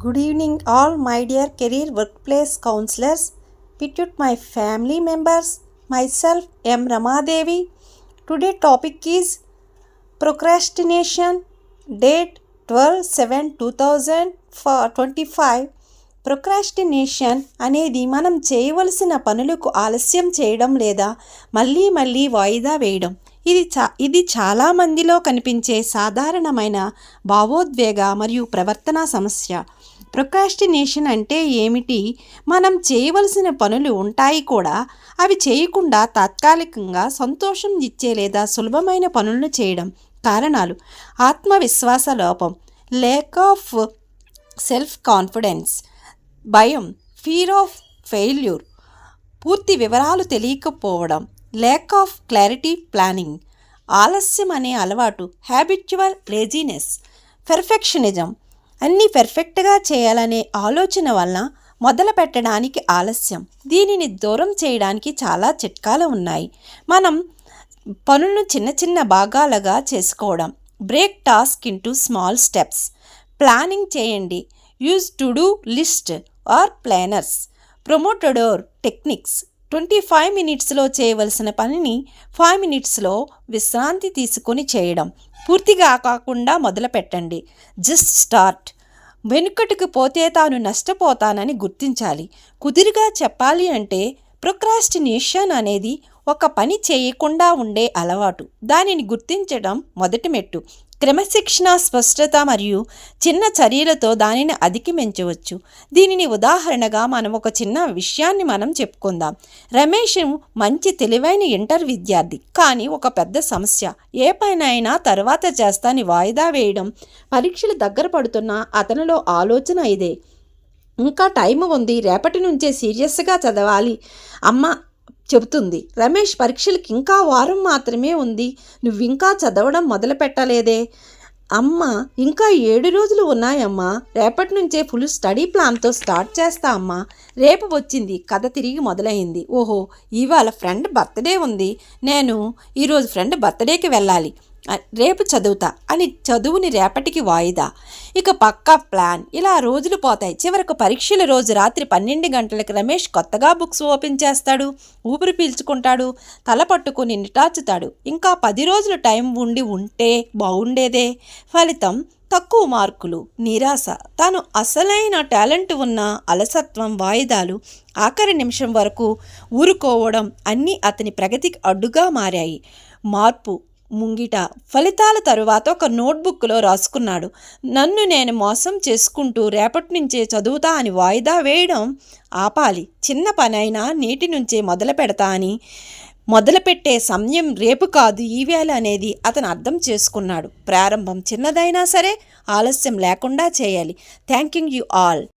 Good evening, all my dear career workplace counselors. With my family members, myself M. Ramadevi. Today topic is procrastination. Date 12/7/2025. Procrastination అనేది మనం చేయవలసిన పనులకు ఆలస్యం చేయడం లేదా మళ్ళీ వాయిదా వేయడం. ఇది చాలా మందిలో కనిపించే సాధారణమైన భావోద్వేగ మరియు ప్రవర్తనా సమస్య. ప్రొక్రాస్టినేషన్ అంటే ఏమిటి? మనం చేయవలసిన పనులు ఉంటాయి కూడా, అవి చేయకుండా తాత్కాలికంగా సంతోషం ఇచ్చే లేదా సులభమైన పనులను చేయడం. కారణాలు: ఆత్మవిశ్వాస లోపం, లేక్ ఆఫ్ సెల్ఫ్ కాన్ఫిడెన్స్, భయం, ఫియర్ ఆఫ్ ఫెయిల్యూర్, పూర్తి వివరాలు తెలియకపోవడం, లేక్ ఆఫ్ క్లారిటీ ప్లానింగ్, ఆలస్యం అనే అలవాటు, హ్యాబిచువల్ లేజినెస్, పెర్ఫెక్షనిజం, అన్నీ పెర్ఫెక్ట్గా చేయాలనే ఆలోచన వలన మొదలు పెట్టడానికి ఆలస్యం. దీనిని దూరం చేయడానికి చాలా చిట్కాలు ఉన్నాయి. మనం పనులను చిన్న భాగాలుగా చేసుకోవడం, break task into small steps, planning చేయండి, use to do list or planners, pomodoro techniques, 25 మినిట్స్లో చేయవలసిన పనిని 5 మినిట్స్లో విశ్రాంతి తీసుకొని చేయడం, పూర్తిగా కాకుండా మొదలు పెట్టండి, జస్ట్ స్టార్ట్. వెనుకటికి పోతే తాను నష్టపోతానని గుర్తించాలి. కుదురుగా చెప్పాలి అంటే ప్రొక్రాస్టినేషన్ అనేది ఒక పని చేయకుండా ఉండే అలవాటు. దానిని గుర్తించడం మొదటి మెట్టు. క్రమశిక్షణ, స్పష్టత మరియు చిన్న చర్యలతో దానిని అధిగమించవచ్చు. దీనిని ఉదాహరణగా ఒక చిన్న విషయాన్ని మనం చెప్పుకుందాం. రమేష్ మంచి తెలివైన ఇంటర్ విద్యార్థి, కానీ ఒక పెద్ద సమస్య. ఏ పనైనా తర్వాత చేస్తాని వాయిదా వేయడం. పరీక్షలు దగ్గర పడుతున్నా అతనిలో ఆలోచన ఇదే: ఇంకా టైం ఉంది, రేపటి నుంచే సీరియస్గా చదవాలి అమ్మ చెబుతుంది. రమేష్, పరీక్షలకి ఇంకా వారం మాత్రమే ఉంది, నువ్వింకా చదవడం మొదలు పెట్టలేదే. అమ్మ, ఇంకా 7 రోజులు ఉన్నాయమ్మా, రేపటి నుంచే ఫుల్ స్టడీ ప్లాన్తో స్టార్ట్ చేస్తా అమ్మా. రేపు వచ్చింది, కథ తిరిగి మొదలైంది. ఓహో, ఇవాళ ఫ్రెండ్ బర్త్డే ఉంది, నేను ఈరోజు ఫ్రెండ్ బర్త్డేకి వెళ్ళాలి, రేపు చదువుతా అని చదువుని రేపటికి వాయిదా. ఇక పక్కా ప్లాన్. ఇలా రోజులు పోతాయి. చివరకు పరీక్షల రోజు రాత్రి 12 గంటలకు రమేష్ కొత్తగా బుక్స్ ఓపెన్ చేస్తాడు, ఊపిరి పీల్చుకుంటాడు, తల పట్టుకుని నిటాచుతాడు. ఇంకా 10 రోజులు టైం ఉంటే బాగుండేదే. ఫలితం: తక్కువ మార్కులు, నిరాశ, తాను అసలైన టాలెంట్ ఉన్న అలసత్వం, వాయిదాలు, ఆఖరి నిమిషం వరకు ఊరుకోవడం అన్నీ అతని ప్రగతికి అడ్డుగా మారాయి. మార్పు ముంగిట ఫలితాల తరువాత ఒక నోట్బుక్లో రాసుకున్నాడు: నన్ను నేను మోసం చేసుకుంటూ రేపటి నుంచే చదువుతా అని వాయిదా వేయడం ఆపాలి. చిన్న పనైనా నేటి నుంచే మొదలు పెడతా అని మొదలుపెట్టే సమయం రేపు కాదు, ఈవేళ అనేది అతను అర్థం చేసుకున్నాడు. ప్రారంభం చిన్నదైనా సరే ఆలస్యం లేకుండా చేయాలి. Thank you all.